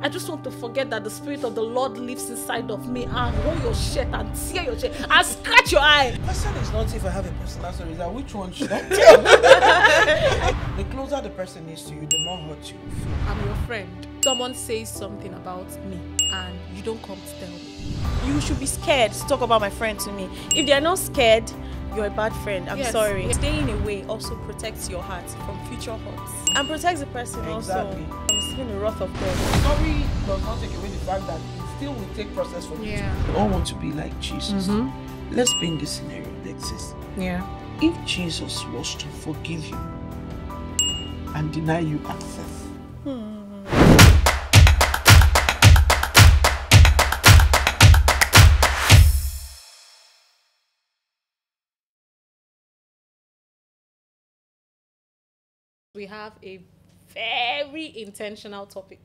I just want to forget that the Spirit of the Lord lives inside of me and roll your shirt and tear your shirt and scratch your eye. The question is not if I have a personal story, is that which one should I tell? The closer the person is to you, the more hurt you feel. I'm your friend. Someone says something about me and you don't come to tell me. You should be scared to talk about my friend to me. If they're not scared, you're a bad friend. I'm sorry. Staying away also protects your heart from future hurts. And protects the person also from receiving the wrath of God. Sorry does not take away the fact that it still will take process for you. We all want to be like Jesus. Let's be in this scenario, Alexis. Yeah. If Jesus was to forgive you and deny you access, we have a very intentional topic.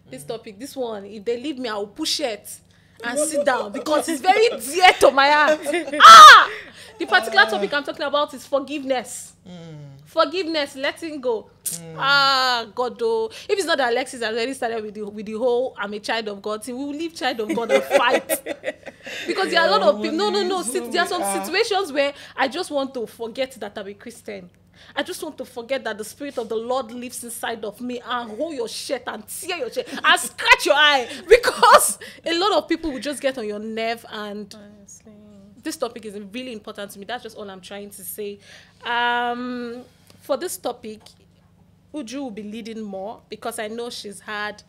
This one, if they leave me, I will push it and sit down because it's very dear to my heart. The particular topic I'm talking about is forgiveness. Forgiveness, letting go. God, though. If it's not that Alexis has already started with the whole I'm a child of God thing, we will leave child of God and fight. Because there are a lot of people. No. There are some situations where I just want to forget that I'm a Christian. I just want to forget that the Spirit of the Lord lives inside of me and hold your shirt and tear your shirt and scratch your eye, because a lot of people will just get on your nerve. And honestly, this topic is really important to me. That's just all I'm trying to say. For this topic, Uuju will be leading more because I know she's had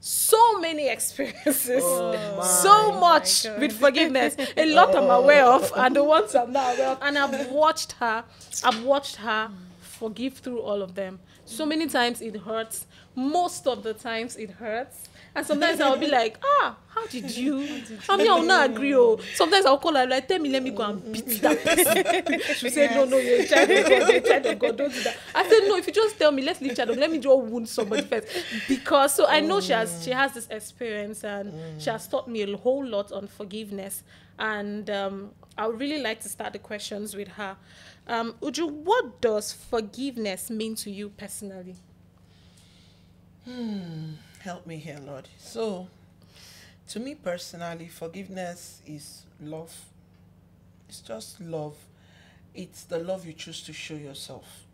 so many experiences, so much with forgiveness. A lot I'm aware of, and the ones I'm not aware of. And I've watched her forgive through all of them. So many times it hurts. Most of the times it hurts. And sometimes I'll be like, how did you? I mean, I'll not agree. Sometimes I'll call her like, tell me, let me go and beat that person. She said, no, you're a child of God, you're a child of God, don't do that. I said, no, if you just tell me, let's leave child of God, let me just wound somebody first. Because, so I know she has this experience, and she has taught me a whole lot on forgiveness. And I would really like to start the questions with her. Uuju, what does forgiveness mean to you personally? Help me here, Lord. So, to me personally, forgiveness is love. It's just love. It's the love you choose to show yourself.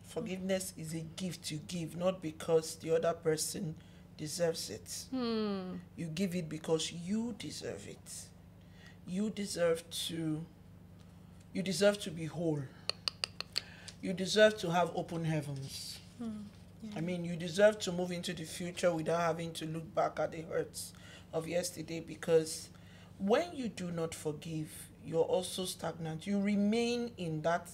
Forgiveness is a gift you give, not because the other person deserves it. You give it because you deserve it. You deserve to be whole. You deserve to have open heavens. I mean, you deserve to move into the future without having to look back at the hurts of yesterday, because when you do not forgive, you're also stagnant. You remain in that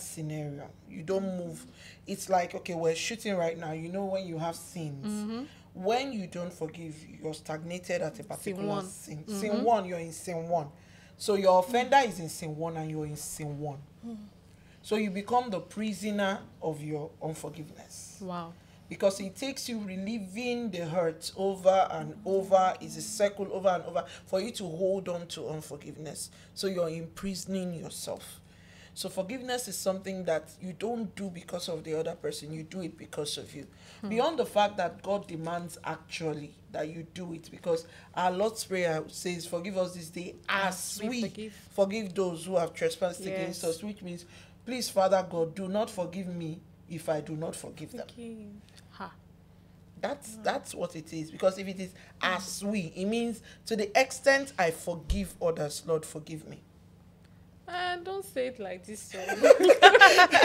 scenario. You don't move. It's like, okay, we're shooting right now. You know, when you have sins, when you don't forgive, you're stagnated at a particular sin. Sin one, you're in sin one. So your offender is in sin one and you're in sin one. So you become the prisoner of your unforgiveness. Wow. Because it takes you reliving the hurt over and over. It's a circle over and over for you to hold on to unforgiveness. So you're imprisoning yourself. So forgiveness is something that you don't do because of the other person. You do it because of you. Beyond the fact that God demands actually that you do it, because our Lord's Prayer says, forgive us this day as we forgive those who have trespassed against us, which means, please, Father God, do not forgive me if I do not forgive them. That's what it is. Because if it is as we, it means to the extent I forgive others, Lord, forgive me. Don't say it like this, so.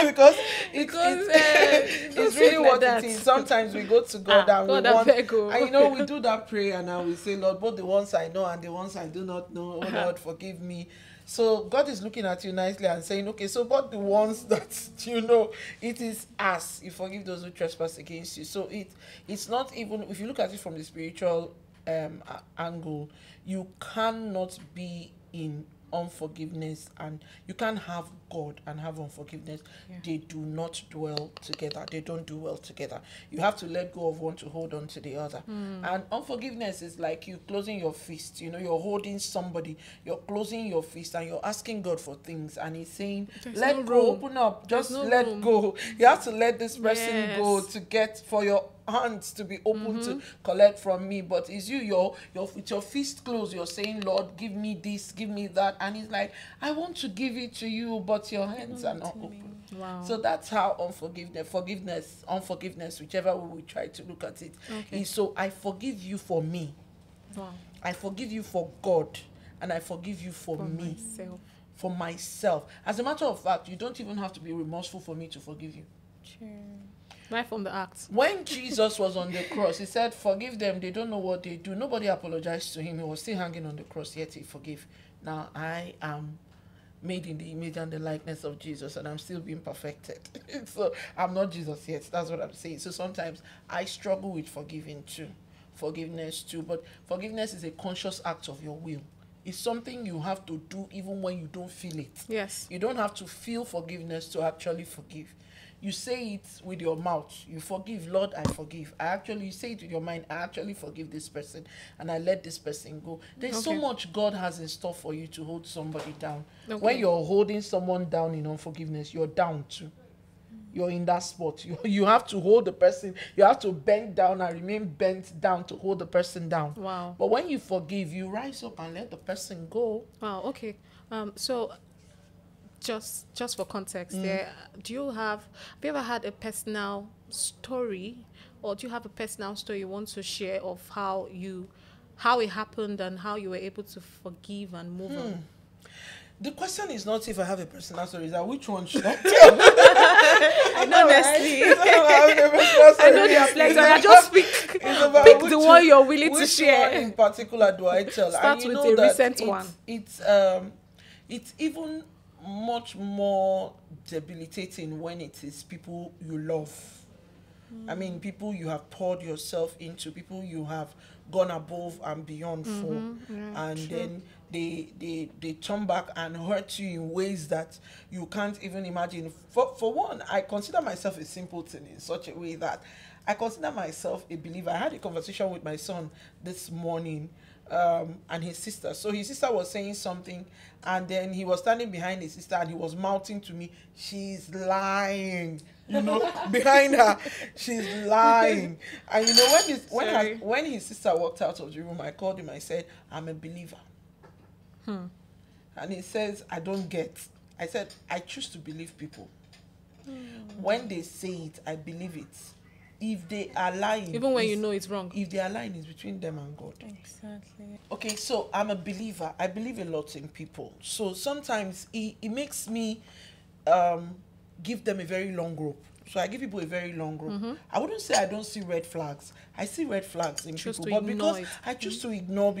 because it's really what it is. Sometimes we go to God and we want, and you know, we do that prayer and we say, Lord, both the ones I know and the ones I do not know, oh Lord, forgive me. So God is looking at you nicely and saying, okay, so but the ones that you know, it is us. You forgive those who trespass against you. So it's not even, if you look at it from the spiritual angle, you cannot be in unforgiveness, and you can't have God and have unforgiveness. They do not dwell together. They don't do well together. You have to let go of one to hold on to the other. And unforgiveness is like you closing your fist. You know, you're holding somebody, you're closing your fist, and you're asking God for things, and he's saying, let go, open up, just let go. You have to let this person go to get for your hands to be open to collect from me, but it's you, with your fist closed, you're saying, Lord, give me this, give me that, and he's like, I want to give it to you, but your hands are not open. Wow. So that's how unforgiveness, whichever way we try to look at it, is. So I forgive you for me. Wow. I forgive you for God, and I forgive you for me. Myself. For myself. As a matter of fact, you don't even have to be remorseful for me to forgive you. Sure. Right from the act. When Jesus was on the cross, he said, forgive them, they don't know what they do. Nobody apologized to him. He was still hanging on the cross, yet he forgave. Now I am made in the image and the likeness of Jesus, and I'm still being perfected. So I'm not Jesus yet. That's what I'm saying. So sometimes I struggle with forgiveness too. But forgiveness is a conscious act of your will. It's something you have to do even when you don't feel it. Yes. You don't have to feel forgiveness to actually forgive. You say it with your mouth. You forgive, Lord, I forgive. You say it with your mind, I actually forgive this person, and I let this person go. There's so much God has in store for you to hold somebody down. When you're holding someone down in unforgiveness, you're down too. You're in that spot. You have to hold the person. You have to bend down and remain bent down to hold the person down. Wow. But when you forgive, you rise up and let the person go. Wow. Okay. So just for context, there, have you ever had a personal story, or do you have a personal story you want to share of how it happened and how you were able to forgive and move on? The question is not if I have a personal story, is that which one should I tell? I know, honestly. I know the flex. I just pick the one you're willing to share. Which one in particular do I tell? Start with a recent one. It's even much more debilitating when it is people you love. I mean, people you have poured yourself into, people you have gone above and beyond for, and then they turn back and hurt you in ways that you can't even imagine. For one, I consider myself a simpleton in such a way that I consider myself a believer. I had a conversation with my son this morning, and his sister. So his sister was saying something, and then he was standing behind his sister and he was mouthing to me, she's lying. Behind her, she's lying. And when his sister walked out of the room, I called him. I said, I'm a believer. And he says, I don't get. I said, I choose to believe people. When they say it, I believe it. If they are lying, even when you know it's wrong, if they are lying, it's between them and God. Exactly. Okay, so I'm a believer. I believe a lot in people. So sometimes it makes me give them a very long rope. So I give people a very long rope. I wouldn't say I don't see red flags. I see red flags in people, but because I choose to ignore,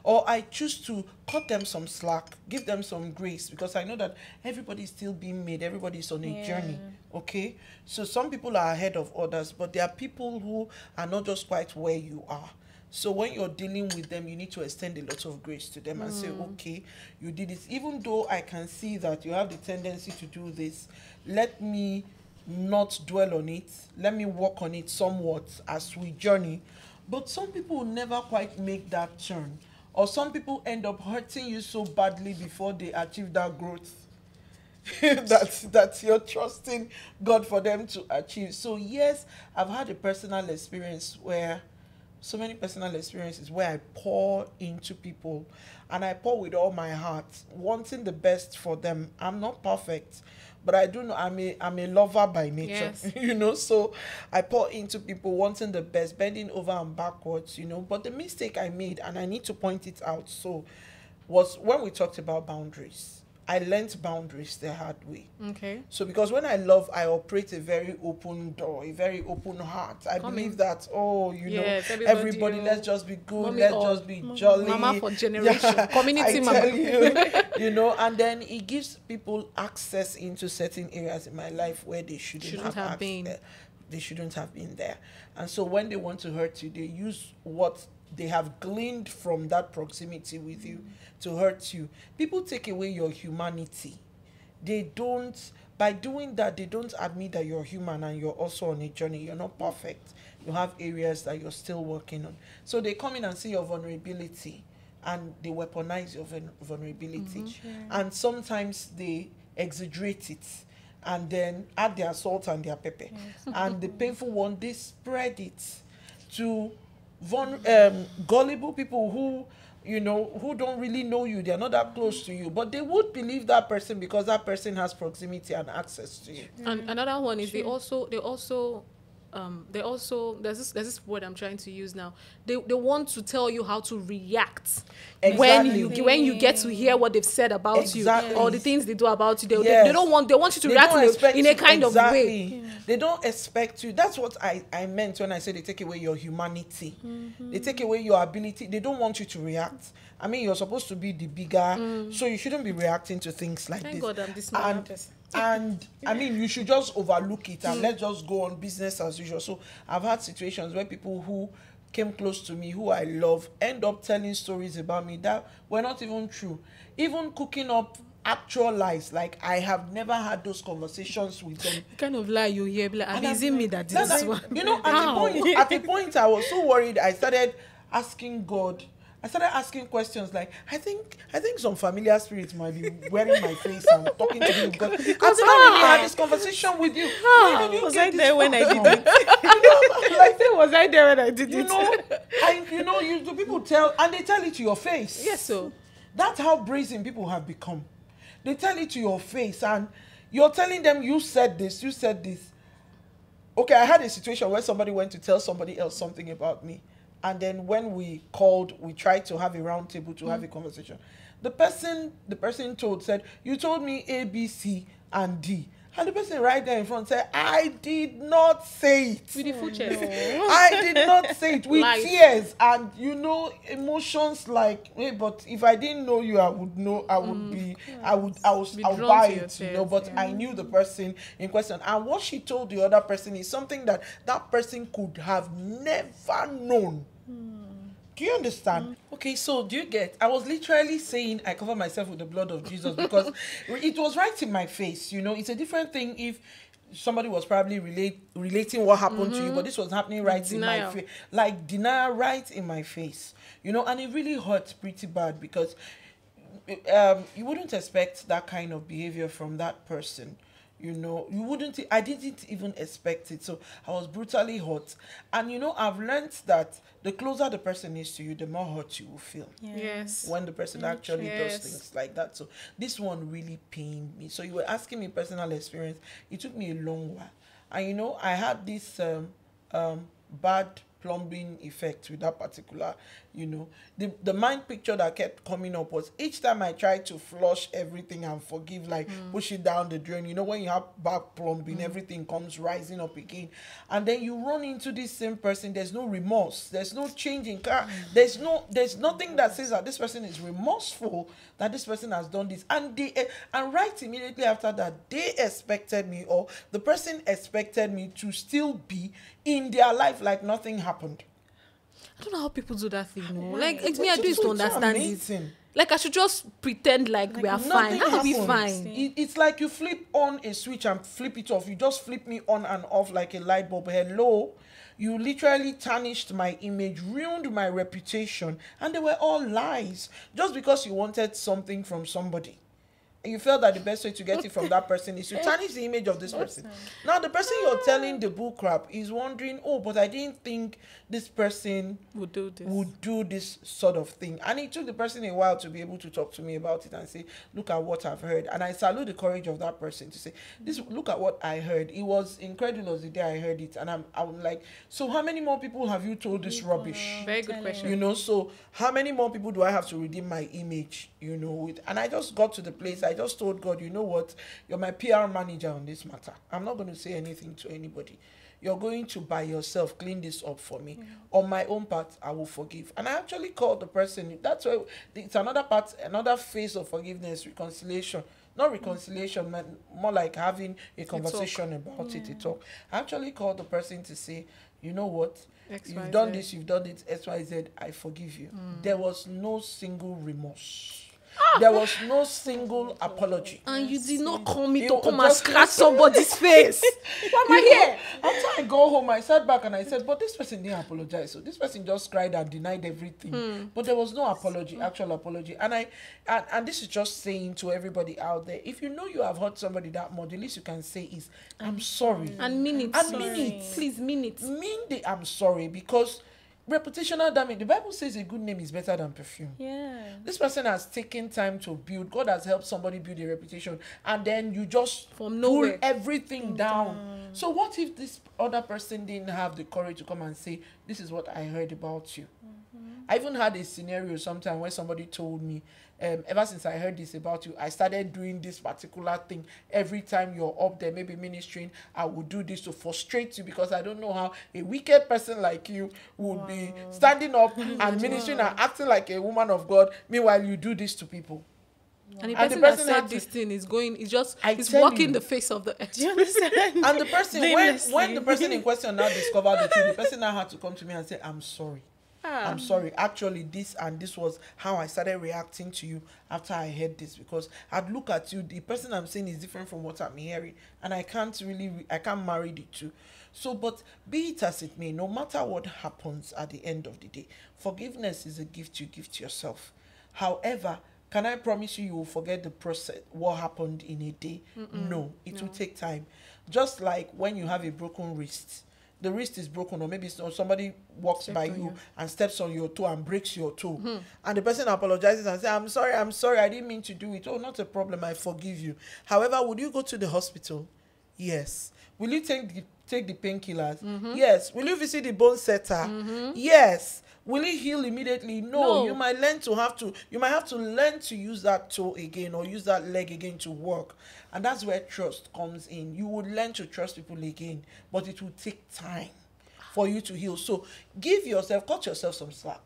or I choose to cut them some slack, give them some grace, because I know that everybody's still being made. Everybody's on a journey. Okay, so some people are ahead of others, but there are people who are not just quite where you are. So when you're dealing with them, you need to extend a lot of grace to them and say, okay, you did this. Even though I can see that you have the tendency to do this, let me not dwell on it. Let me work on it somewhat as we journey. But some people will never quite make that turn. Or some people end up hurting you so badly before they achieve that growth that you're trusting God for them to achieve. So yes, I've had a personal experience where so many personal experiences where I pour into people, and I pour with all my heart, wanting the best for them. I'm not perfect, but I do know I'm a lover by nature. Yes. So I pour into people, wanting the best, bending over and backwards, But the mistake I made, and I need to point it out, was when we talked about boundaries. I learned boundaries the hard way. Okay. So because when I love, I operate a very open door, a very open heart. I believe that, everybody, let's just be good, Mommy, let's just be jolly. Mama for generation, community mama. And then it gives people access into certain areas in my life where they shouldn't have been. They shouldn't have been there. And so when they want to hurt you, they use what they have gleaned from that proximity with you to hurt you. People take away your humanity. By doing that, they don't admit that you're human and you're also on a journey. You're not perfect. You have areas that you're still working on. So they come in and see your vulnerability and they weaponize your vulnerability. Sure. And sometimes they exaggerate it. and then add their salt and their pepper. And the painful one, they spread it to gullible people who, who don't really know you. They're not that close to you, but they would believe that person because that person has proximity and access to you. And another one is they also there's this word I'm trying to use now. They want to tell you how to react when you get to hear what they've said about you or the things they do about you. They want you to react in a kind of way. They don't expect you. That's what I meant when I said they take away your humanity. They take away your ability. They don't want you to react. I mean, you're supposed to be the bigger, so you shouldn't be reacting to things like Thank this. God I'm this person. And I mean, you should just overlook it and let's just go on business as usual. So I've had situations where people who came close to me, who I love, end up telling stories about me that were not even true. Even cooking up actual lies. Like, I have never had those conversations with them. The kind of lie you hear, like, and is it me that did this one? At the point I was so worried, I started asking God. I started asking questions like, I think some familiar spirits might be wearing my face and talking to me because I've never really had this conversation with you. Was I there when I did it? Was I there when I did it? The people tell, and they tell it to your face. Yes, so. That's how brazen people have become. They tell it to your face and you're telling them, you said this. Okay, I had a situation where somebody went to tell somebody else something about me. And then when we called, we tried to have a round table to have a conversation. The person said, you told me A, B, C, and D. And the person right there in front said, I did not say it. With the full chest. I did not say it. With tears and, emotions like, hey, but if I didn't know you, I would know, I would buy it, but I knew the person in question. And what she told the other person is something that person could have never known. Do you understand? Okay, so do you get? I was literally saying I cover myself with the blood of Jesus because it was right in my face. It's a different thing if somebody was probably relating what happened to you, but this was happening right in my face, like denial right in my face. And it really hurts pretty bad because you wouldn't expect that kind of behavior from that person. I didn't even expect it. So I was brutally hurt. And, I've learned that the closer the person is to you, the more hurt you will feel. Yes. When the person actually does things like that. So this one really pained me. So you were asking me personal experience. It took me a long while. And, I had this bad plumbing effect with that particular, the mind picture that kept coming up was each time I tried to flush everything and forgive, like push it down the drain, when you have bad plumbing, everything comes rising up again, and then you run into this same person. There's no remorse, there's no change in car, there's nothing that says that this person is remorseful, that this person has done this, and right immediately after that, they expected me, or the person expected me to still be in their life like nothing happened. I don't know how people do that thing. No? Like, it's me, I just don't understand it. Like, I should just pretend like we are fine. How are we fine? It's like you flip on a switch and flip it off. You just flip me on and off like a light bulb. Hello? You literally tarnished my image, ruined my reputation, and they were all lies. Just because you wanted something from somebody. And you felt that the best way to get it from that person is to tarnish the image of this person. Now, the person you're telling the bull crap is wondering, but I didn't think this person would do this sort of thing. And it took the person a while to be able to talk to me about it and say, look at what I've heard. And I salute the courage of that person to say, look at what I heard. It was incredulous the day I heard it. And I'm like, so how many more people have you told this rubbish? Very good question. So how many more people do I have to redeem my image, with? And I just got to the place, I just told God, you know what? You're my PR manager on this matter. I'm not going to say anything to anybody. You're going to, by yourself, clean this up for me. On my own part, I will forgive. And I actually called the person. That's why it's another phase of forgiveness, reconciliation. Not reconciliation, but more like having a conversation about it, a talk. I actually called the person to say, you know what? You've done this, X, Y, Z. I forgive you. There was no single remorse. There was no single apology. And you did not call me You to come and just- scratch somebody's face. Why am I here? After I go home, I sat back and I said, but this person didn't apologize. So this person just cried and denied everything. But there was no apology, actual apology. And this is just saying to everybody out there, if you know you have hurt somebody that much, the least you can say is, I'm sorry. And mean it. And mean it. Please mean it. Mean the I'm sorry, because reputational damage, the Bible says a good name is better than perfume. Yeah. This person has taken time to build. God has helped somebody build a reputation, and then you just From pull nowhere. everything down. So what if this other person didn't have the courage to come and say, this is what I heard about you? I even had a scenario sometime where somebody told me, ever since I heard this about you, I started doing this particular thing. Every time you're up there, maybe ministering, I would do this to frustrate you, because I don't know how a wicked person like you would be standing up and ministering and acting like a woman of God. Meanwhile, you do this to people. And the And person, the person that had said to- this thing is going, it's tell walking you. the face of the earth. Do you understand? And the person, when Blamelessly. the person in question now discovered the truth, the person now had to come to me and say, I'm sorry. I'm sorry. Actually, this and this was how I started reacting to you after I heard this, because I'd look at you, the person I'm saying is different from what I'm hearing, and I can't marry the two. So, but be it as it may, no matter what happens at the end of the day, forgiveness is a gift you give to yourself. However, can I promise you will forget the process, what happened in a day? No, it will take time. Just like when you have a broken wrist. The wrist is broken, or maybe somebody walks by you and steps on your toe and breaks your toe. And the person apologizes and says, I'm sorry, I didn't mean to do it. Oh, not a problem, I forgive you. However, would you go to the hospital? Yes. Will you take the painkillers? Yes. Will you visit the bone setter? Yes. Will it heal immediately? No. You might have to learn to use that toe again, or use that leg again to work. And that's where trust comes in. You would learn to trust people again, but it will take time for you to heal. So cut yourself some slack.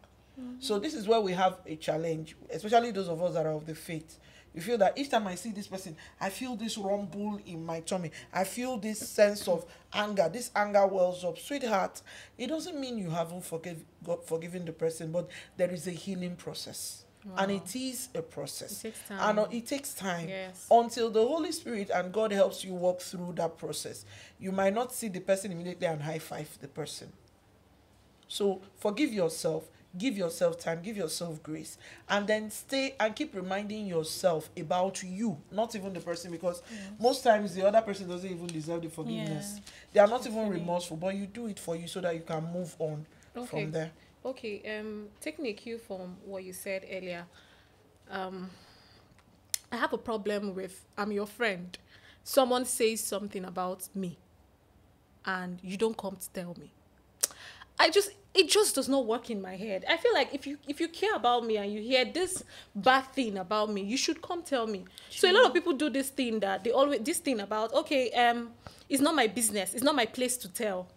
So this is where we have a challenge, especially those of us that are of the faith. You feel that each time I see this person, I feel this rumble in my tummy. I feel this sense of anger. This anger wells up. Sweetheart, it doesn't mean you haven't forgiven the person, but there is a healing process. Wow. And it is a process. It takes time. And it takes time. Yes. Until the Holy Spirit and God helps you walk through that process. You might not see the person immediately and high-five the person. So forgive yourself. Give yourself time, give yourself grace, and then stay and keep reminding yourself about you, not even the person, because most times the other person doesn't even deserve the forgiveness. They are not even remorseful, but you do it for you so that you can move on from there. Okay, taking a cue from what you said earlier, I have a problem with, I'm your friend. Someone says something about me, and you don't come to tell me. It just does not work in my head. I feel like if you care about me and you hear this bad thing about me, you should come tell me. So a lot of people do this thing about, okay, it's not my business. It's not my place to tell.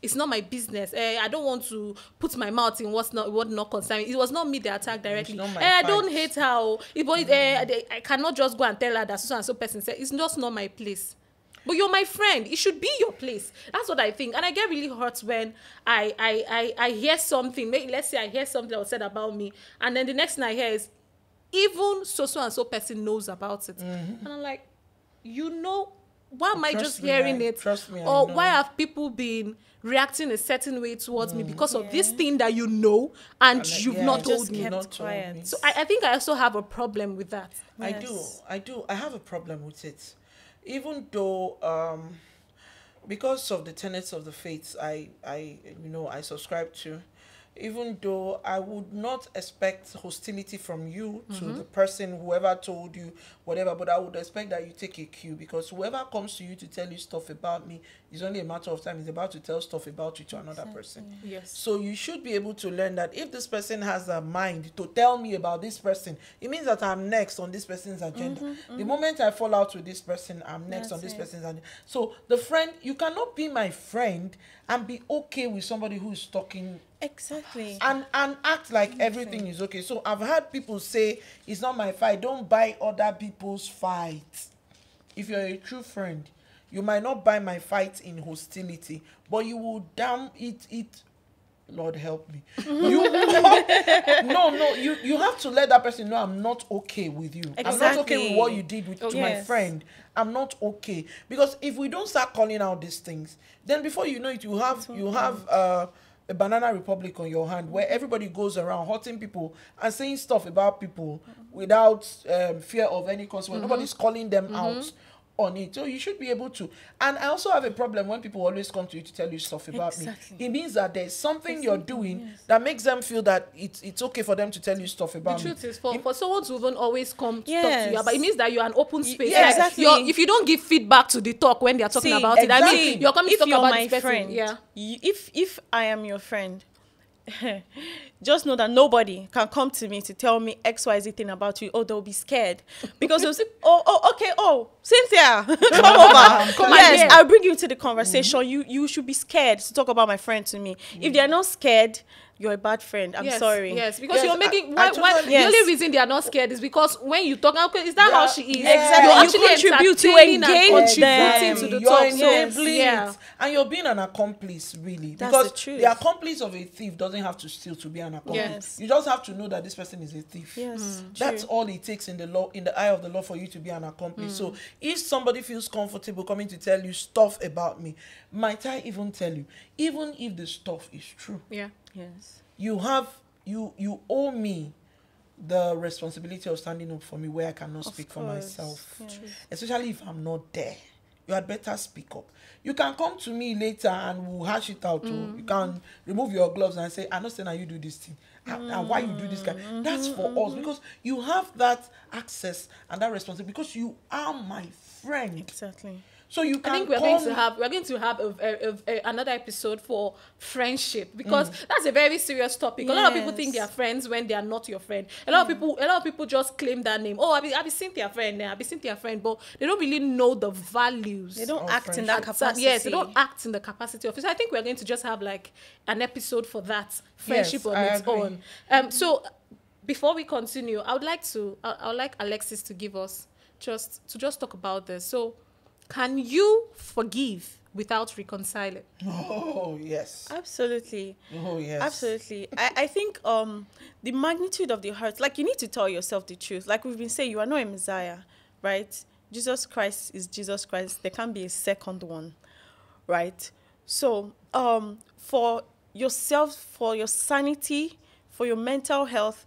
It's not my business. I don't want to put my mouth in what not concerning. It was not me that attacked directly. I don't hate her. I cannot just go and tell her that so and so person said. It's just not my place. But you're my friend. It should be your place. That's what I think. And I get really hurt when I hear something. Maybe, let's say I hear something that was said about me, and then the next thing I hear is, even so and so person knows about it. And I'm like, why am I just hearing it? Trust me, or why have people been reacting a certain way towards me because of this thing that you know and you've not told me? So I think I also have a problem with that. Yes. I do. I have a problem with it. Even though, because of the tenets of the faith I subscribe to, even though I would not expect hostility from you to the person, whoever told you, whatever, but I would expect that you take a cue, because whoever comes to you to tell you stuff about me, it's only a matter of time. It's about to tell stuff about you to another person. Yes. So you should be able to learn that if this person has a mind to tell me about this person, it means that I'm next on this person's agenda. The moment I fall out with this person, I'm next on this person's agenda. So the friend, you cannot be my friend and be okay with somebody who is talking exactly and act like everything is okay. So I've heard people say, it's not my fight, don't buy other people's fights. If you're a true friend, you might not buy my fight in hostility, but you will Lord help me. You have to let that person know I'm not okay with you. Exactly. I'm not okay with what you did to my friend. I'm not okay. Because if we don't start calling out these things, then before you know it, you have a banana republic on your hand where everybody goes around hurting people and saying stuff about people without fear of any consequence. Nobody's calling them out on it. So you should be able to. And I also have a problem when people always come to you to tell you stuff about me. It means that there's something you're doing that makes them feel that it's okay for them to tell you stuff about me. The truth is, for someone to even always come to talk to you, but it means that you're an open space. Yeah, exactly. If you don't give feedback to the talk when they're talking about it, I mean, you're coming to talk about this person. Friend, yeah. If I am your friend, just know that nobody can come to me to tell me XYZ thing about you. Oh, they'll be scared because they'll say, okay, Cynthia, come over. Yes, I'll bring you to the conversation. You should be scared to talk about my friend to me. If they're not scared, you're a bad friend. I'm sorry. Yes, because you're making the only reason they are not scared is because when you talk, okay, is that how she is? Exactly. You're you contribute to engage them. To the you're talk. enabling it, and you're being an accomplice, really. That's because the truth. The accomplice of a thief doesn't have to steal to be an accomplice. Yes. You just have to know that this person is a thief. Yes, That's all it takes in the law, in the eye of the law, for you to be an accomplice. So if somebody feels comfortable coming to tell you stuff about me, might I even tell you, even if the stuff is true, Yes. you owe me the responsibility of standing up for me where I cannot speak for myself. Yes. Especially if I'm not there. You had better speak up. You can come to me later and we'll hash it out. You can remove your gloves and say, I know saying you do this thing. And why you do this guy. That's for us. Because you have that access and that responsibility. Because you are my friend. Exactly. So you can. I think we're going to have another episode for friendship, because that's a very serious topic. A lot of people think they are friends when they are not your friend. A lot of people just claim that name. Oh, I be Cynthia friend. I be Cynthia friend, but they don't really know the values. They don't act in that capacity. Yes, they don't act in the capacity of it. So I think we're going to just have like an episode for that, friendship on its own. So before we continue, I would like Alexis to give us just talk about this. So, can you forgive without reconciling? Oh, yes. Absolutely. Oh, yes. Absolutely. I think the magnitude of the hurt, like, you need to tell yourself the truth. Like we've been saying, you are not a Messiah, right? Jesus Christ is Jesus Christ. There can't be a second one, right? So for yourself, for your sanity, for your mental health,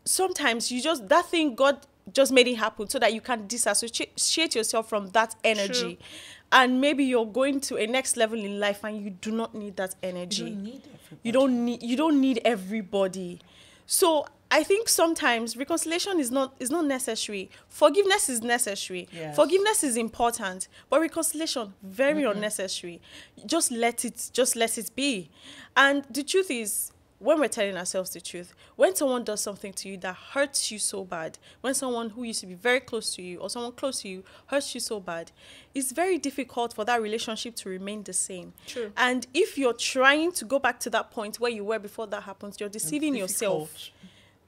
sometimes that thing God just made it happen so that you can disassociate yourself from that energy. True. And maybe you're going to a next level in life and you do not need that energy. You don't need everybody. So I think sometimes reconciliation is not necessary. Forgiveness is necessary. Yes. Forgiveness is important, but reconciliation very unnecessary. Just let it be. And the truth is, when we're telling ourselves the truth, when someone does something to you that hurts you so bad, when someone who used to be very close to you or someone close to you hurts you so bad, it's very difficult for that relationship to remain the same. True. And if you're trying to go back to that point where you were before that happens, you're deceiving yourself.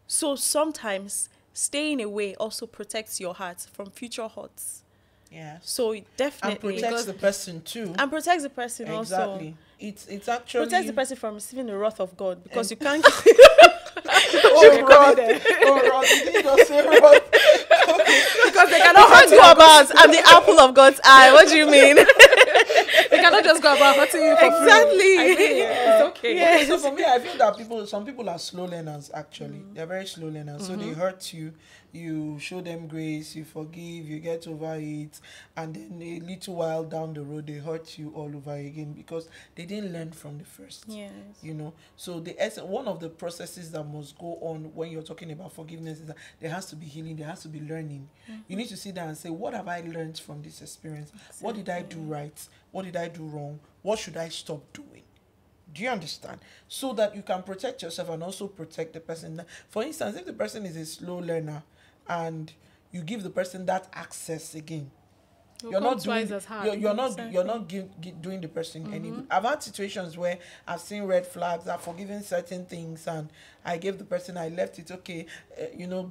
So sometimes staying away also protects your heart from future hurts. Yeah. So it definitely. And protects the person too. And protects the person also. Exactly. It's actually protects the person from receiving the wrath of God, because you can't. Rod, did you just say Rod? Because they cannot hurt you about I'm the apple of God's eye. What do you mean? They cannot just go about hurting you for exactly. It's okay. Yes. So for me, I feel that some people are slow learners. Actually, they're very slow learners. So they hurt you. You show them grace, you forgive, you get over it, and then a little while down the road, they hurt you all over again because they didn't learn from the first. Yes. You know, so one of the processes that must go on when you're talking about forgiveness is that there has to be healing, there has to be learning. You need to sit down and say, what have I learned from this experience? Exactly. What did I do right? What did I do wrong? What should I stop doing? Do you understand? So that you can protect yourself and also protect the person. For instance, if the person is a slow learner, and you give the person that access again, you're not doing doing the person any good. I've had situations where I've seen red flags, I've forgiven certain things, and I gave the person, I left it, okay,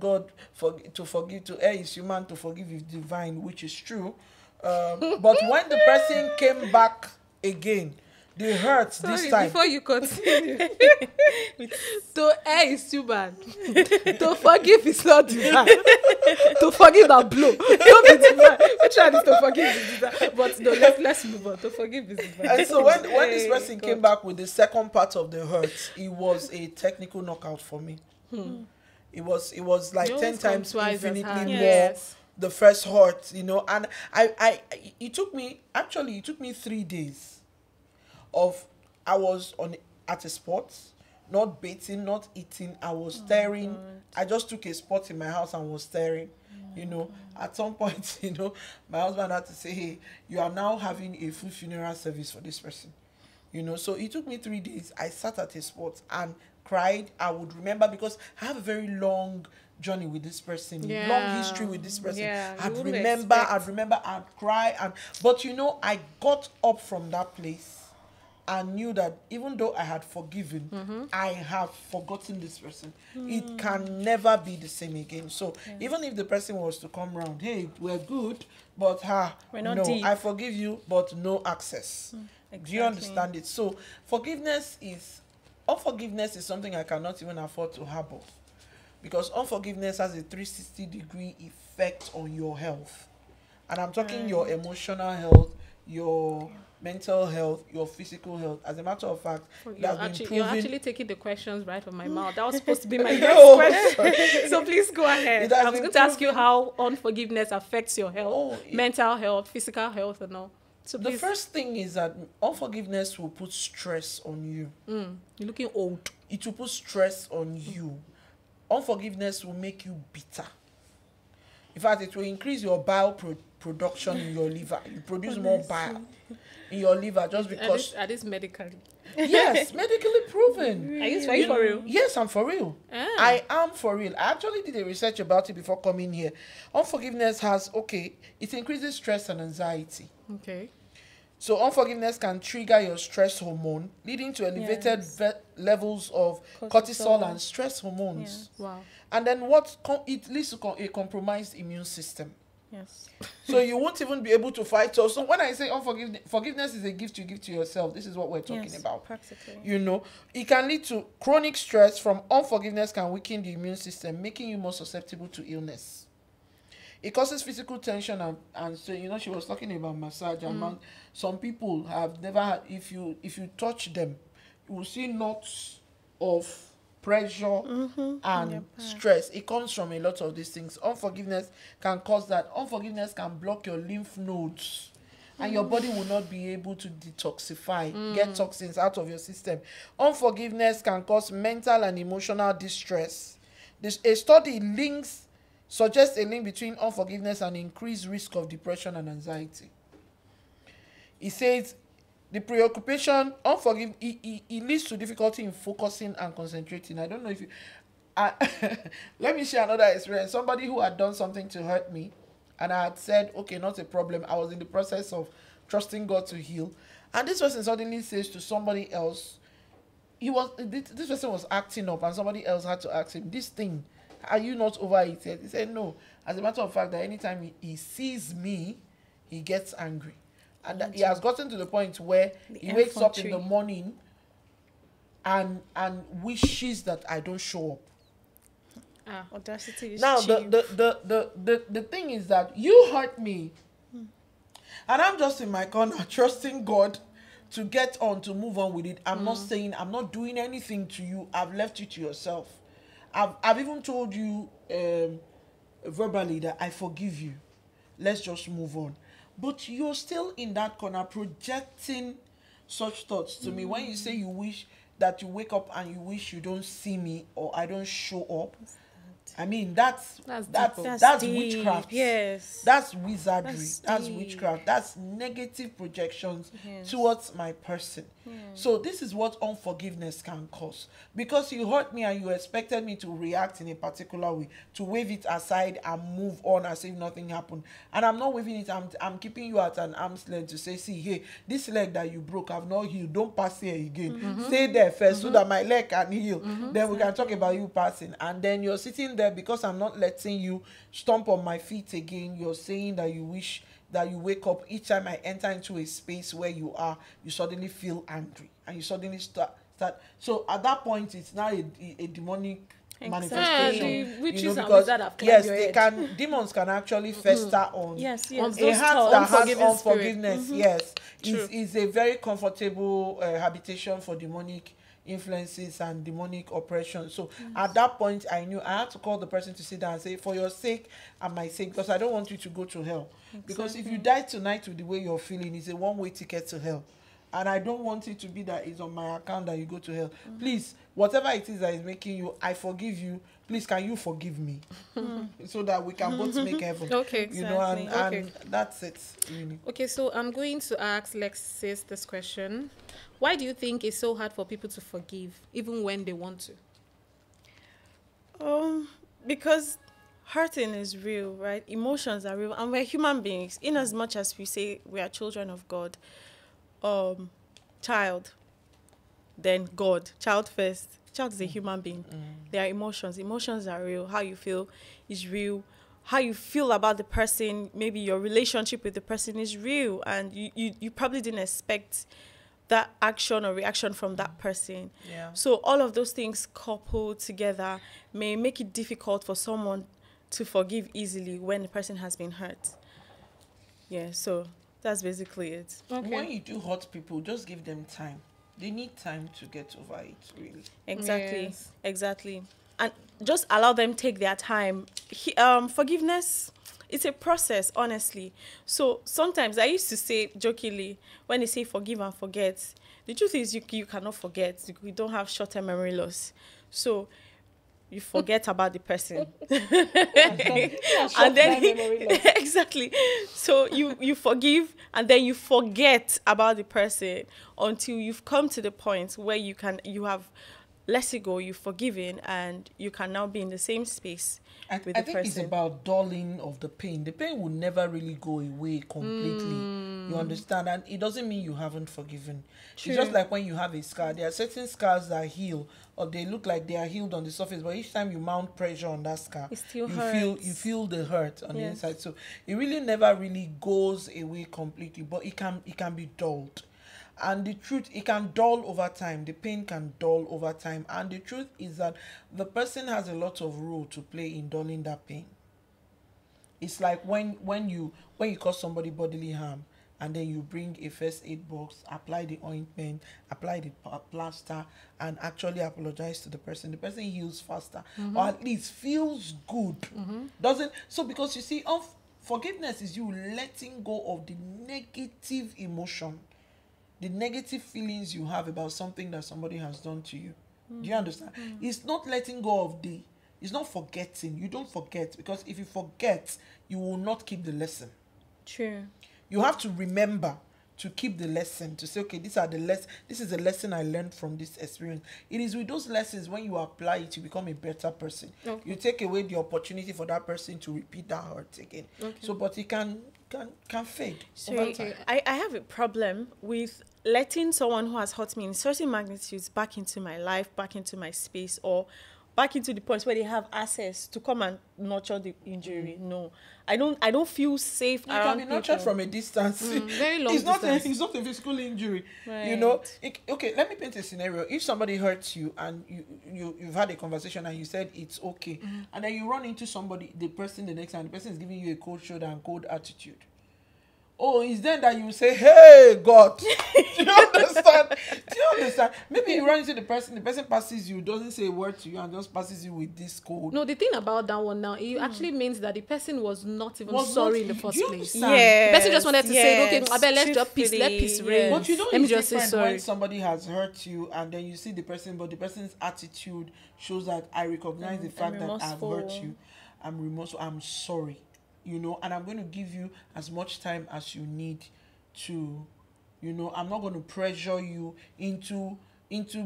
God, to err is human, to forgive is divine, which is true. But when the person came back again, the hurt this time. Before you continue, to err is too bad. To forgive is not divine. To forgive that blow. Don't be divine. Which one is to forgive is divine? But no, let's move on. To forgive is divine. And so when this person came back with the second part of the hurt, it was a technical knockout for me. It was like 10 times infinitely more the first hurt, you know. And it took me 3 days of I was at a spot, not bathing, not eating. I was staring. I just took a spot in my house and was staring. You know, at some point, you know, my husband had to say, hey, you are now having a full funeral service for this person. You know, so it took me 3 days. I sat at a spot and cried. I would remember, because I have a very long journey with this person, long history with this person. I'd remember, I'd cry. But, you know, I got up from that place and knew that even though I had forgiven, I have forgotten this person. It can never be the same again. So even if the person was to come around, hey, we're good, but we're not no, deep. I forgive you, but no access. Exactly. Do you understand it? So unforgiveness is something I cannot even afford to harbor, because unforgiveness has a 360-degree effect on your health. And I'm talking your emotional health, your mental health, your physical health. As a matter of fact, you're actually taking the questions right from my mouth. That was supposed to be my next question. So please go ahead. I was going to ask you how unforgiveness affects your health, mental health, physical health, and all. So the first thing is that unforgiveness will put stress on you. You're looking old. It will put stress on you. Unforgiveness will make you bitter. In fact, it will increase your bile production in your liver. You produce more bile in your liver just because. Are this medically? Yes, medically proven. Are you for real? Yes, I'm for real. I am for real. I actually did a research about it before coming here. Unforgiveness it increases stress and anxiety. Okay. So unforgiveness can trigger your stress hormone, leading to elevated levels of cortisol and stress hormones. Yeah. Wow. And then it leads to a compromised immune system. Yes. So you won't even be able to fight. So when I say forgiveness is a gift you give to yourself, this is what we're talking about. Practically. You know, it can lead to chronic stress from unforgiveness, can weaken the immune system, making you more susceptible to illness. It causes physical tension and so, you know, she was talking about massage. And some people have never had, if you touch them, you will see knots of pressure and stress. It comes from a lot of these things. Unforgiveness can cause that. Unforgiveness can block your lymph nodes, and your body will not be able to detoxify, get toxins out of your system. Unforgiveness can cause mental and emotional distress. A study suggests a link between unforgiveness and increased risk of depression and anxiety. It says the preoccupation, it leads to difficulty in focusing and concentrating. I don't know if you... let me share another experience. Somebody who had done something to hurt me, and I had said, okay, not a problem. I was in the process of trusting God to heal. And this person suddenly says to somebody else, this person was acting up, and somebody else had to ask him, this thing, are you not over it yet? He said, no. As a matter of fact, that anytime he sees me, he gets angry. And he has gotten to the point where he wakes up in the morning and wishes that I don't show up. Audacity is now cheap. the thing is that you hurt me, and I'm just in my corner trusting God to get on, to move on with it. I'm not doing anything to you. I've left you to yourself. I've even told you verbally that I forgive you. Let's just move on. But you're still in that corner projecting such thoughts to me. When you say you wish that you wake up and you wish you don't see me or I don't show up, I mean, that's witchcraft. Yes. That's wizardry. That's witchcraft. That's negative projections towards my person. So this is what unforgiveness can cause. Because you hurt me and you expected me to react in a particular way, to wave it aside and move on as if nothing happened. And I'm not waving it. I'm keeping you at an arm's length to say, see, hey, this leg that you broke, I've not healed. Don't pass here again. Stay there first so that my leg can heal. Then we can talk about you passing. And then you're sitting there because I'm not letting you stomp on my feet again. You're saying that you wish that you wake up, each time I enter into a space where you are, you suddenly feel angry and you suddenly start. So at that point, it's now a demonic manifestation. Witches and because wizards have yes, your they head. can, demons can actually fester on Yes, On yes. a those heart that has unforgiving unforgiveness. Yes, True. is a very comfortable habitation for demonic influences and demonic oppression. So at that point, I knew I had to call the person to sit down and say, for your sake and my sake, because I don't want you to go to hell. Because if you die tonight with the way you're feeling, it's a one-way ticket to hell. And I don't want it to be that it's on my account that you go to hell. Please, whatever it is that is making you, I forgive you. Please, can you forgive me? So that we can both make heaven. Okay, You know, and, exactly. and that's it, really. Okay, so I'm going to ask Alexis this question. Why do you think it's so hard for people to forgive, even when they want to? Because hurting is real, right? Emotions are real, and we're human beings. In as much as we say we are children of God, child, then God, child first. Child is a human being. There are emotions. Emotions are real. How you feel is real. How you feel about the person, maybe your relationship with the person is real, and you probably didn't expect that action or reaction from that person. Yeah. So all of those things coupled together may make it difficult for someone to forgive easily when the person has been hurt. Yeah, so that's basically it. When you do hurt people, just give them time. They need time to get over it, really. Exactly. Yes. Exactly. And just allow them take their time. Forgiveness, it's a process, honestly. So sometimes I used to say jokingly, when they say forgive and forget, the truth is you cannot forget. You don't have short-term memory loss. So you forget about the person. And then exactly. So you forgive and then you forget about the person until you've come to the point where you have let it go, you've forgiven, and you can now be in the same space with the person. I think it's about dulling of the pain. The pain will never really go away completely. You understand? And it doesn't mean you haven't forgiven. True. It's just like when you have a scar. There are certain scars that heal, or they look like they are healed on the surface, but each time you mount pressure on that scar, It still you hurts. feel the hurt on the Yes. inside. So it really never really goes away completely, but it can be dulled. And the truth, it can dull over time. The pain can dull over time. And the truth is that the person has a lot of role to play in dulling that pain. It's like when you cause somebody bodily harm, and then you bring a first aid box, apply the ointment, apply the plaster, and actually apologize to the person. The person heals faster, or at least feels good. Doesn't so because you see, forgiveness is you letting go of the negative emotion, the negative feelings you have about something that somebody has done to you. Do you understand? It's not letting go of it's not forgetting. You don't forget, because if you forget, you will not keep the lesson. True. You have to remember to keep the lesson, to say, okay, this is a lesson I learned from this experience. It is with those lessons, when you apply it, you become a better person. Okay. You take away the opportunity for that person to repeat that hurt again. Okay. So, but it can fade So over time. I have a problem with letting someone who has hurt me in certain magnitudes back into my life, back into my space, or back into the point where they have access to come and nurture the injury. No, I don't feel safe You around can be nurtured people. from a distance. Very long It's not distance. a physical injury. Right. You know. Okay, let me paint a scenario. If somebody hurts you and you've had a conversation and you said it's okay, and then you run into the person the next time, the person is giving you a cold shoulder and cold attitude. Oh, it's then that you say, hey, God. Do you understand? Maybe you run into the person passes you, doesn't say a word to you, and just passes you with this cold. No, the thing about that one now, it actually means that the person was not even Was sorry not- in the do first you place. understand? Yes, The person just wanted to say, okay, yes, I bet let's just peace, let peace truthfully, reign. yes. But you know, Let me it's just say different sorry. when somebody has hurt you and then you see the person, but the person's attitude shows that I recognize the fact that I've remorseful. hurt you. I'm remorseful. I'm sorry. You know, and I'm going to give you as much time as you need to, I'm not going to pressure you into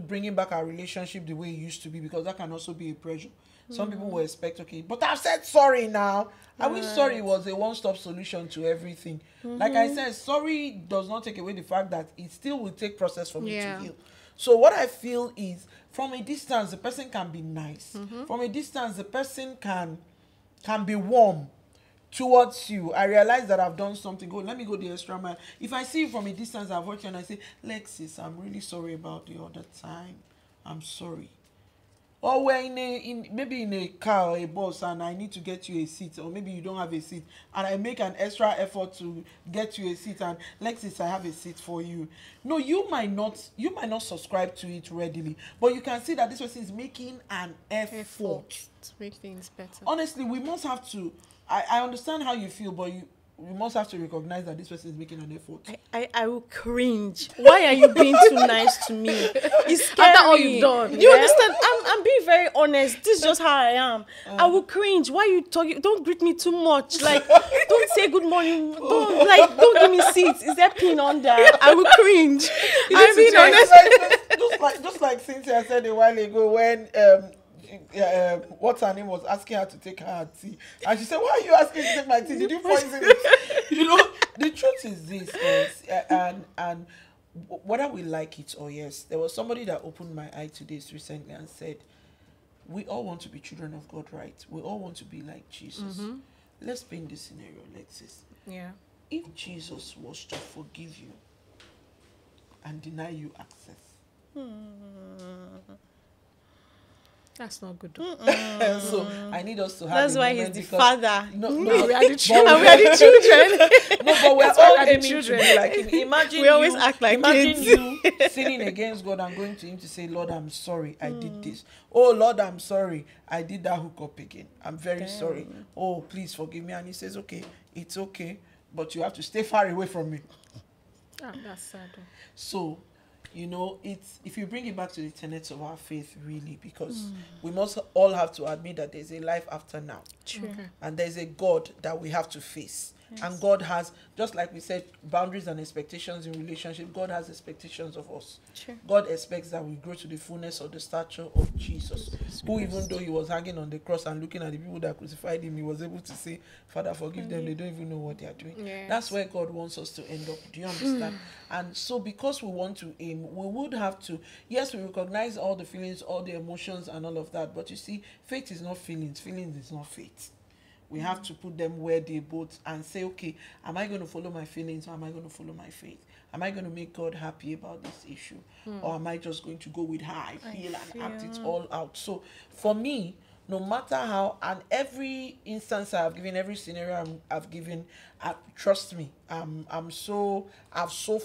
bringing back our relationship the way it used to be, because that can also be a pressure. Some people will expect, okay, but I've said sorry now. I wish sorry was a one-stop solution to everything. Like I said, sorry does not take away the fact that it still will take process for me to heal. So what I feel is, from a distance, the person can be nice. From a distance, the person can be warm. towards you, I realize that I've done something. Let me go the extra mile. If I see you from a distance, I've watched you and I say, Alexis, I'm really sorry about the other time. I'm sorry. Or we're maybe in a car or a bus and I need to get you a seat, or maybe you don't have a seat and I make an extra effort to get you a seat, and Alexis, I have a seat for you. No, you might not subscribe to it readily, but you can see that this person is making an effort to make things better. Honestly, we must have to, I understand how you feel, but we must have to recognize that this person is making an effort. I will cringe. Why are you being too nice to me? It's scary. After all you've done. You understand? I'm being very honest. This is just how I am. I will cringe. Why are you talking? Don't greet me too much. Like, don't say good morning. Don't give me seats. Is there pin under? I will cringe. I'm being honest. Just like Cynthia said a while ago when what's her name was asking her to take her tea, and she said, why are you asking to take my tea? Did you poison it? You know, the truth is this is, and whether we like it or yes, there was somebody that opened my eye to this recently and said, we all want to be children of God, right? We all want to be like Jesus. Let's paint this scenario, Alexis. Yeah. If Jesus was to forgive you and deny you access, that's not good. So I need us to have. That's why he's the father. No, we are the children. And we are the children. No, but we're all aiming to be like him. Imagine we always act like imagine kids. you sinning against God and going to him to say, Lord, I'm sorry, I did this. Oh, Lord, I'm sorry, I did that hookup again. I'm very sorry. Oh, please forgive me. And he says, okay, it's okay, but you have to stay far away from me. That's sad. So, you know, it's, if you bring it back to the tenets of our faith, really, because we must all have to admit that there's a life after now. True. Okay. And there's a God that we have to face. Yes. And God has, just like we said, boundaries and expectations in relationship. God has expectations of us. True. God expects that we grow to the fullness of the stature of Jesus, who, even though he was hanging on the cross and looking at the people that crucified him, he was able to say, Father, forgive them. They don't even know what they are doing. Yes. That's where God wants us to end up. Do you understand? And so because we want to aim, we would have to, yes, we recognize all the feelings, all the emotions and all of that. But you see, faith is not feelings. Feelings is not faith. We have to put them where they both and say, okay, am I going to follow my feelings or am I going to follow my faith? Am I going to make God happy about this issue? Or am I just going to go with how I feel and act it all out? So for me, no matter how, and every instance I've given, every scenario I've given, trust me, I've so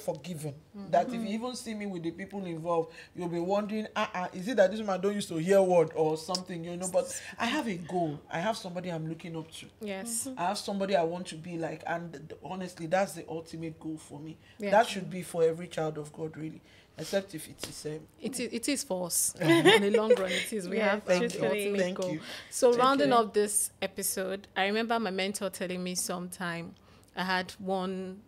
forgiven that if you even see me with the people involved, you'll be wondering, is it that this man don't used to hear word or something, you know? But I have a goal. I have somebody I'm looking up to. Yes. I have somebody I want to be like, and honestly, that's the ultimate goal for me. Yeah. That should be for every child of God, really. Except if it is it is for us. In the long run, it is. We have the ultimate goal. So rounding up this episode, I remember my mentor telling me sometime I had one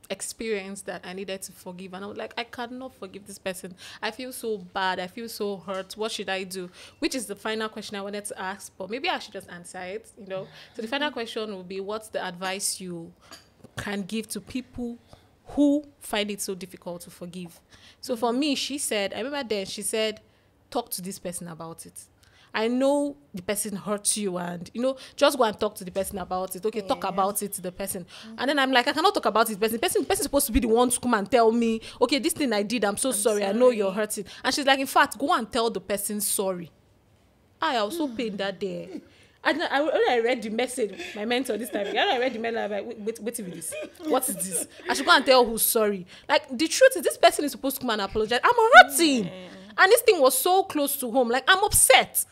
experience that I needed to forgive, and I was like, I cannot forgive this person. I feel so bad. I feel so hurt. What should I do? Which is the final question I wanted to ask, but maybe I should just answer it, you know. So the final question will be, what's the advice you can give to people who find it so difficult to forgive? So for me, she said, I remember then she said, talk to this person about it. I know the person hurts you, and, you know, just go and talk to the person about it. Okay, talk about it to the person. And then I'm like, I cannot talk about it. The person is supposed to be the one to come and tell me, okay, this thing I did, I'm sorry. I know you're hurting. And she's like, in fact, go and tell the person sorry. I was so pained that day. When I read the message, my mentor this time, when I read the message, I was like, wait with this. What is this? I should go and tell who's sorry. Like, the truth is, this person is supposed to come and apologize. I'm hurting. And this thing was so close to home. Like, I'm upset.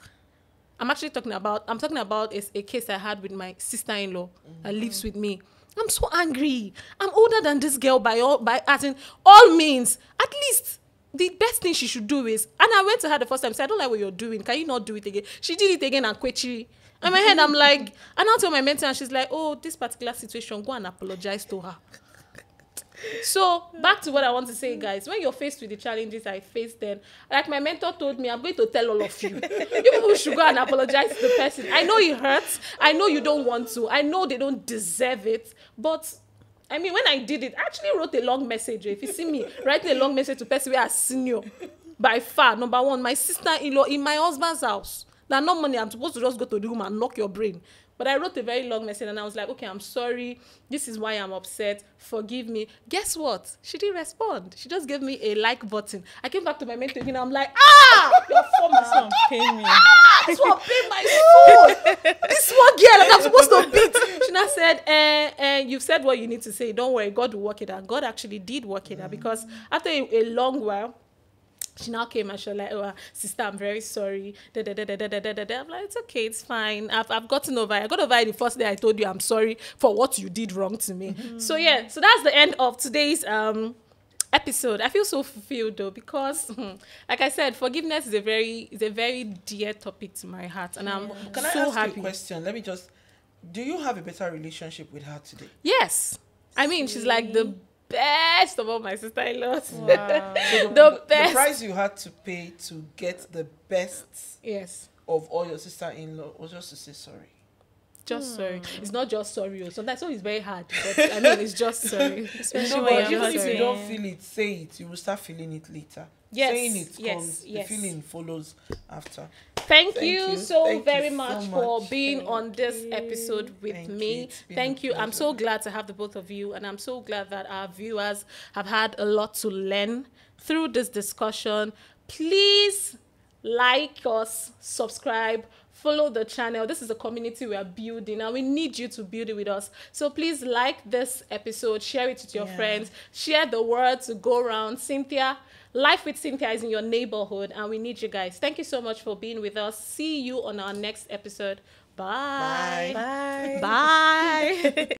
I'm talking about a case I had with my sister-in-law that lives with me. I'm so angry. I'm older than this girl by as in all means. At least the best thing she should do is, and I went to her the first time, said, I don't like what you're doing. Can you not do it again? She did it again and quetchy. In my head, I'm like, and I'll tell my mentor, and she's like, oh, this particular situation, go and apologize to her. So back to what I want to say, guys. When you're faced with the challenges I faced then, like my mentor told me, I'm going to tell all of you. You people should go and apologize to the person. I know it hurts. I know you don't want to. I know they don't deserve it. But I mean, when I did it, I actually wrote a long message. If you see me writing a long message to person where I senior, by far, number one, my sister-in-law in my husband's house. Now, no money, I'm supposed to just go to the room and knock your brain. But I wrote a very long message and I was like, okay, I'm sorry. This is why I'm upset. Forgive me. Guess what? She didn't respond. She just gave me a like button. I came back to my mentor and I'm like, your former son paid me. This one paid my soul. This one girl I'm supposed to beat. She now said, you've said what you need to say. Don't worry, God will work it out. God actually did work it out because after a long while, she now came and she was like, oh, sister, I'm very sorry. I'm like, it's okay, it's fine. I've gotten over it. I got over it the first day I told you I'm sorry for what you did wrong to me. So yeah, so that's the end of today's episode. I feel so fulfilled though because, like I said, forgiveness is a very dear topic to my heart, and I'm Can so I ask happy. you a question? Let me just. Do you have a better relationship with her today? Yes, I mean she's like the best of all my sister-in-laws. Wow. So the best. The price you had to pay to get the best Yes. of all your sister-in-law was just to say sorry. Just sorry. It's not just sorry. Sometimes sorry is very hard. But I mean, it's just sorry. Especially No, when but you're even if hurting. you don't feel it, say it. You will start feeling it later. Yes, Saying it yes, comes, yes. the feeling follows after. Thank you so Thank very you so much for much. being Thank on this you. episode with Thank you. me. It's been Thank a you. I'm so pleasure. glad to have the both of you, and I'm so glad that our viewers have had a lot to learn through this discussion. Please like us, subscribe, follow the channel. This is a community we are building and we need you to build it with us. So please like this episode, share it with your friends, share the word to go around. Cynthia, Life with Cynthia is in your neighborhood and we need you guys. Thank you so much for being with us. See you on our next episode. Bye. Bye. Bye.